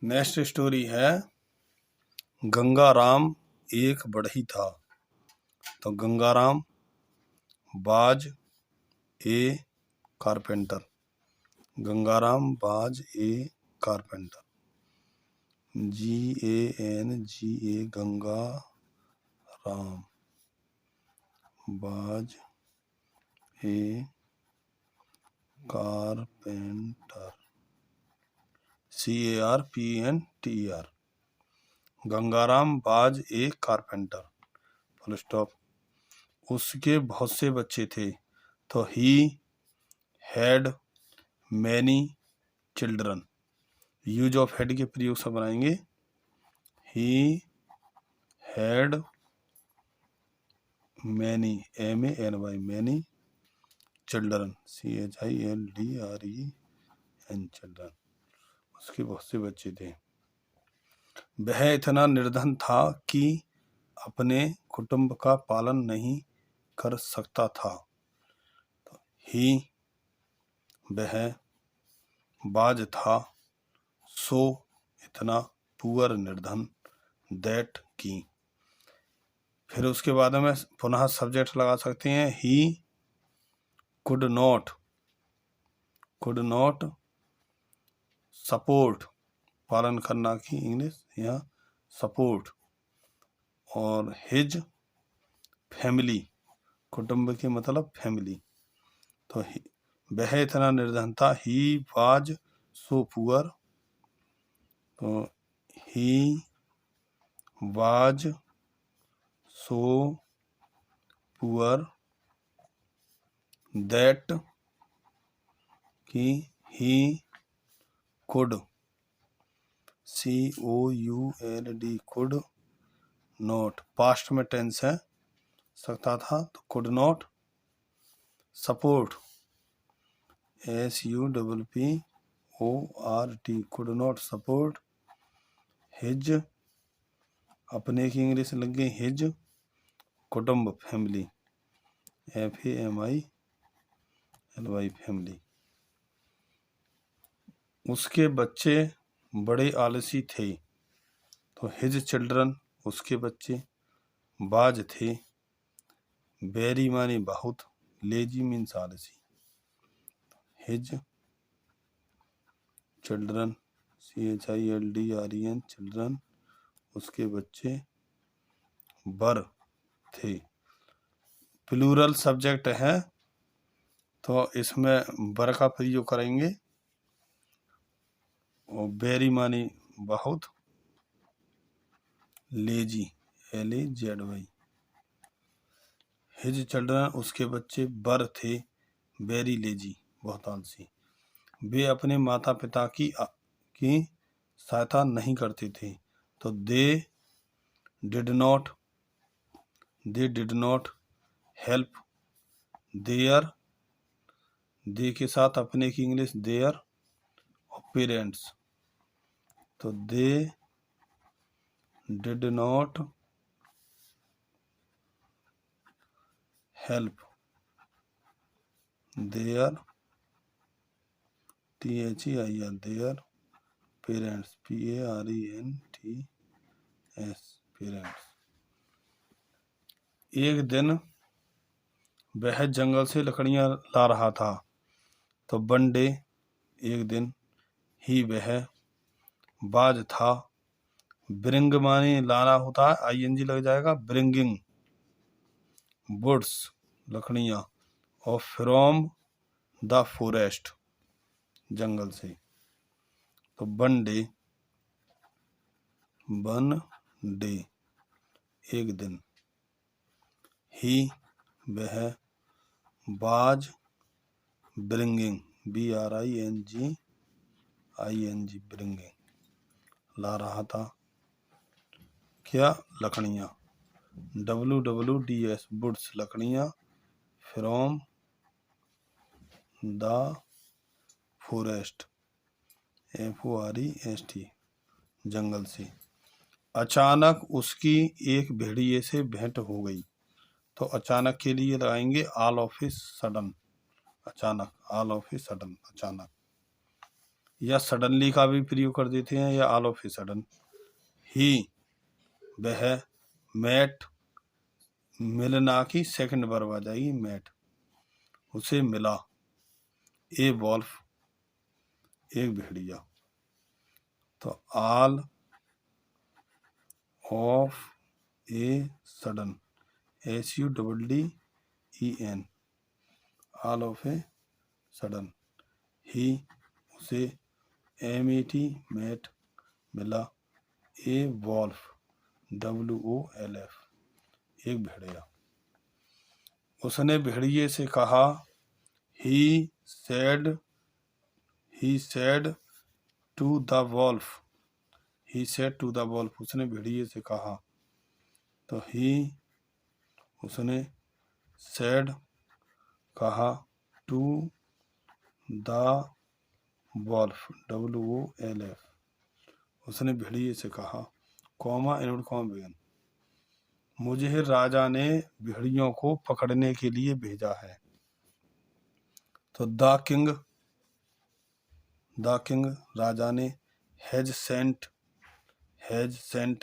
Next story है गंगाराम एक बढ़ई था। तो गंगाराम बाज ए कारपेंटर। गंगाराम बाज ए कारपेंटर। GANGA गंगा राम बाज ए कारपेंटर। CARPENTER। गंगाराम बाज ए कारपेंटर। Full stop. उसके बहुत से बच्चे थे। तो he had many children. Use of had के प्रयोग से बनाएंगे। He had many MANY many children CHILDREN children. उसके बहुत से बच्चे थे। वह इतना निर्धन था कि अपने कुटुंब का पालन नहीं कर सकता था। ही वह बाज था सो इतना पुअर निर्धन दैट की। फिर उसके बाद में पुनः सब्जेक्ट लगा सकते हैं। He could not support. पालन करना की इंग्लिश यहाँ सपोर्ट। और हिज फैमिली। कुटुंब के मतलब फैमिली। तो वह इतना निर्धन था। He was so poor. तो he was so poor that कि he could COULD could not. Past में टेंस है सकता था तो could not support SUPPORT could not support his. अपने की इंग्लिश लग गई हिज कुटुंब फैमिली FAMILY फैमिली। उसके बच्चे बड़े आलसी थे। तो हिज चिल्ड्रन उसके बच्चे बाज थे। वेरी मानी बहुत। लेजी मीन्स आलसी। हिज चिल्ड्रन CHILDREN चिल्ड्रन उसके बच्चे बर थे। प्लूरल सब्जेक्ट है तो इसमें बर का प्रयोग करेंगे। और वेरी मानी बहुत। Lazy LAZY। हिज चिल्ड्रन उसके बच्चे बर थे। वेरी लेजी बहुत आलसी। वे अपने माता पिता की सहायता नहीं करते थे। तो they did not help their. दे के साथ अपने की इंग्लिश देयर पेरेंट्स। तो they did not help their THEIR their parents PARENTS parents. एक दिन वह जंगल से लकड़ियां ला रहा था। तो वन डे एक दिन ही वह बाज था। ब्रिंग माने लाना होता है ING लग जाएगा। ब्रिंगिंग वुड्स लकड़ियां और फ्रॉम द फॉरेस्ट जंगल से। तो वन डे एक दिन ही वह बाज ब्रिंगिंग BRINGING ब्रिंगिंग ला रहा था क्या लकड़ियां। WWDS वुड्स लकड़ियां फ्रॉम द फॉरेस्ट FOREST जंगल से। अचानक उसकी एक भेड़िए से भेंट हो गई। तो अचानक के लिए लगाएंगे ऑल ऑफ ए सडन। अचानक ऑल ऑफ ए सडन अचानक। या सडनली का भी प्रयोग कर देते हैं, या ऑल ऑफ ए सडन। ही वह मेट, मिलना की सेकंड वर्ब आ जाएगी मेट, उसे मिला। ए वॉल्फ एक भेड़िया। तो all of a sudden, SUDDEN, all of a sudden. He उसे, MET मेट मिला। ए वॉल्फ WOLF एक भेड़िया। उसने भेड़िए से कहा, he said to the wolf, he said to the wolf, उसने भेड़िए से कहा। तो ही उसने, सेड कहा, टू द वॉल्फ WOLF उसने भेड़िए से कहा, कॉमा इनवर्ड कॉमा बिगिन, मुझे राजा ने भेड़ियों को पकड़ने के लिए भेजा है। तो द किंग राजा ने, हैज सेंट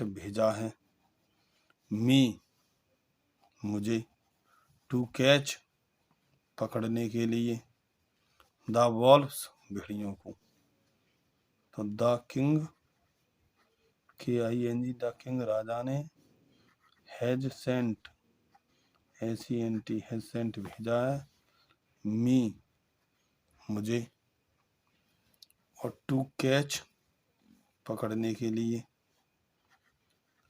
भेजा है, मी मुझे, टू कैच पकड़ने के लिए, द वॉल्व्स भेड़ियों को। तो the king KING, the king राजा ने, has sent SENT has sent भेजा है, मी मुझे, और टू कैच पकड़ने के लिए,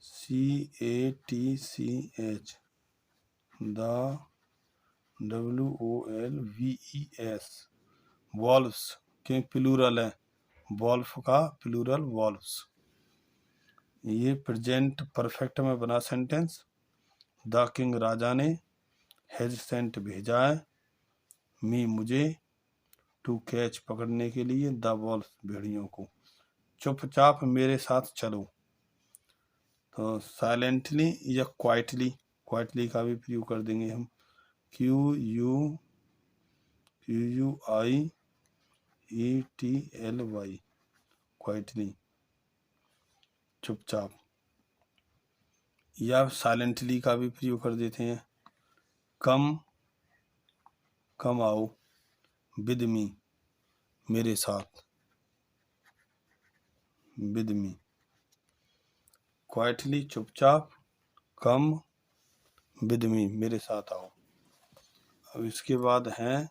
CATCH द WOLVES वॉल्व्स के प्लूरल है, वॉल्फ का प्लूरल वॉल्व्स। ये प्रेजेंट परफेक्ट में बना सेंटेंस। द किंग राजा ने, हैज सेंट भेजा है, मी मुझे, टू कैच पकड़ने के लिए, द वॉल्फ भेड़ियों को। चुपचाप मेरे साथ चलो। तो साइलेंटली या क्वाइटली का भी प्रयोग कर देंगे हम, QUIETLY क्वाइटली चुपचाप। या साइलेंटली का भी प्रयोग कर देते हैं, कम आओ, विद मी मेरे साथ, विद मी क्वाइटली चुपचाप, कम विद मी मेरे साथ आओ। अब इसके बाद है,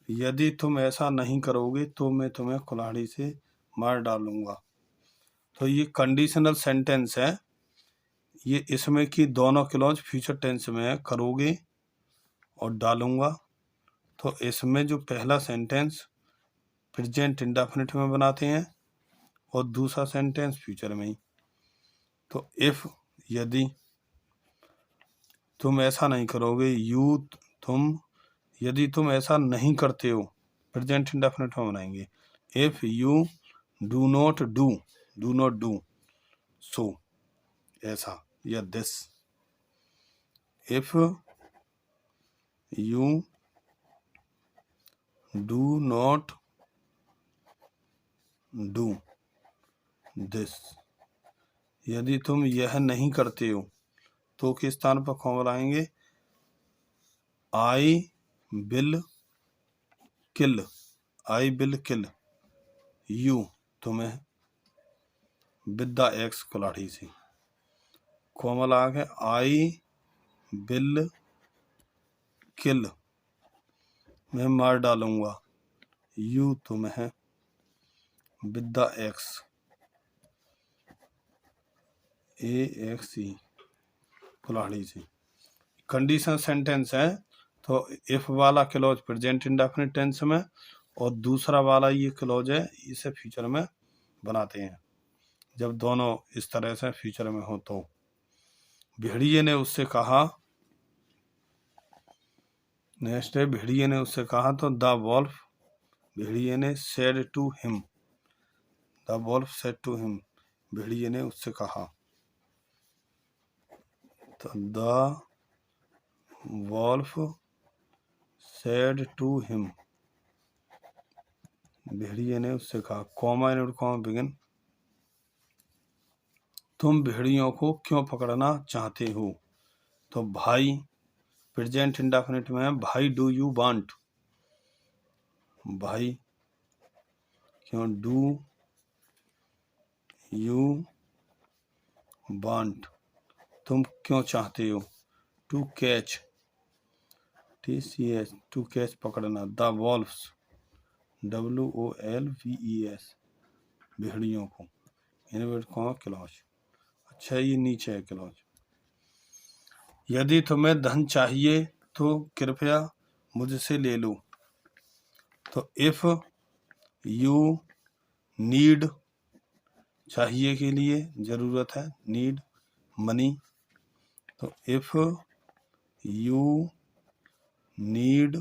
यदि तुम ऐसा नहीं करोगे तो मैं तुम्हें कुल्हाड़ी से मार डालूंगा। तो ये कंडीशनल सेंटेंस है, ये इसमें की दोनों क्लॉज फ्यूचर टेंस में है, करोगे और डालूंगा। तो इसमें जो पहला सेंटेंस प्रेजेंट इंडेफिनिट में बनाते हैं और दूसरा सेंटेंस फ्यूचर में ही। तो इफ यदि तुम ऐसा नहीं करोगे, यदि तुम ऐसा नहीं करते हो, प्रेजेंट इंडेफिनिट में बनाएंगे। If you do not do so ऐसा, या this. If you do not do this, यदि तुम यह नहीं करते हो तो किस स्थान पर कॉमा लाएंगे, आई विल किल यू तुम्हें, विद द एक्स कुल्हाड़ी से, कॉमा लगा के आई विल किल मैं मार डालूंगा, यू तुम्हें, विद द एक्स AXE कुल्हाड़ी से। कंडीशन सेंटेंस है, तो इफ वाला क्लॉज प्रेजेंट इंडेफिनिट टेंस में और दूसरा वाला ये क्लॉज है इसे फ्यूचर में बनाते हैं, जब दोनों इस तरह से फ्यूचर में हो। तो भेड़िए ने उससे कहा, नेक्स्ट है, भेड़िए ने उससे कहा, तो द वॉल्फ भेड़िए ने, said to him, the wolf said to him भेड़िए ने उससे कहा। तो the wolf said to him, भेड़िए ने उससे कहा, कॉमा इनवर्ट कॉमा बिगिन, तुम भेड़ियों को क्यों पकड़ना चाहते हो? तो भाई प्रेजेंट इंडेफिनिट में है, भाई डू यू वांट, भाई क्यों, डू यू वांट, तुम क्यों चाहते हो, to catch, TCH, to catch पकड़ना, द वॉल्व्स, WOLVES, भेड़ियों को, इनवर्ट कॉमा क्लॉज। अच्छा ये नीचे है क्लॉज। यदि तुम्हें धन चाहिए तो कृपया मुझसे ले लो। तो इफ यू नीड, चाहिए के लिए, जरूरत है, नीड मनी, तो इफ यू नीड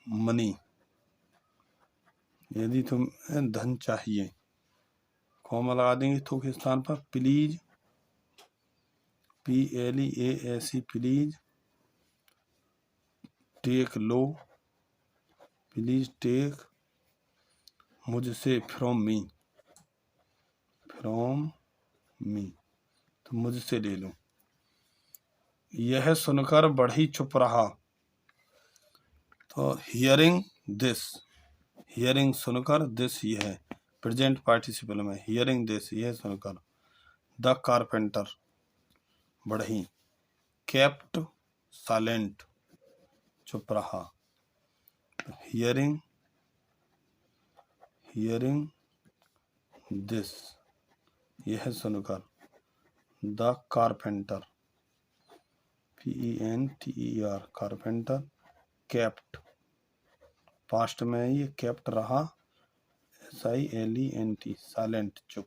मनी, यदि तुम्हें धन चाहिए, कॉमा लगा देंगे तो के स्थान पर, प्लीज, PLEASE, प्लीज टेक लो, प्लीज टेक मुझसे, फ्रॉम मी, फ्रॉम मी, तो मुझसे ले लो। यह सुनकर बढ़ई चुप रहा। तो हियरिंग दिस, हियरिंग सुनकर, दिस यह, प्रेजेंट पार्टिसिपल में, हियरिंग दिस यह सुनकर, द कारपेंटर बढ़ई, केप्ट साइलेंट चुप रहा, हियरिंग, हियरिंग दिस यह सुनकर, the carpenter, PENTER, carpenter, kept, past में ये केप्ट रहा, SILENT, साइलेंट चुप,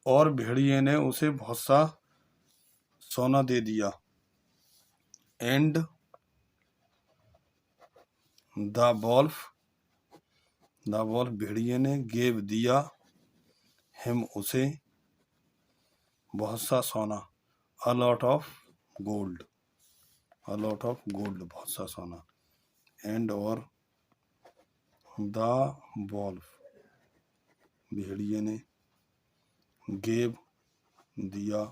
और भेड़िए ने उसे बहुत सा सोना दे दिया, and the wolf, the wolf भेड़िए ने, गेव दिया, हिम उसे, बहुत सा सोना, a lot of gold, a lot of gold, बहुत सा सोना, एंड और द वॉल्फ भेड़िए ने, गेव दिया,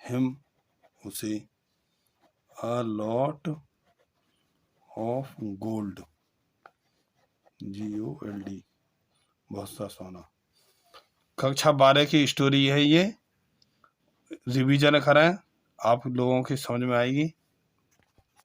हिम उसे, अ लॉट ऑफ गोल्ड, GOLD, बहुत सा सोना। कक्षा 12 की स्टोरी है ये, रिवीजन करें, आप लोगों की समझ में आएगी।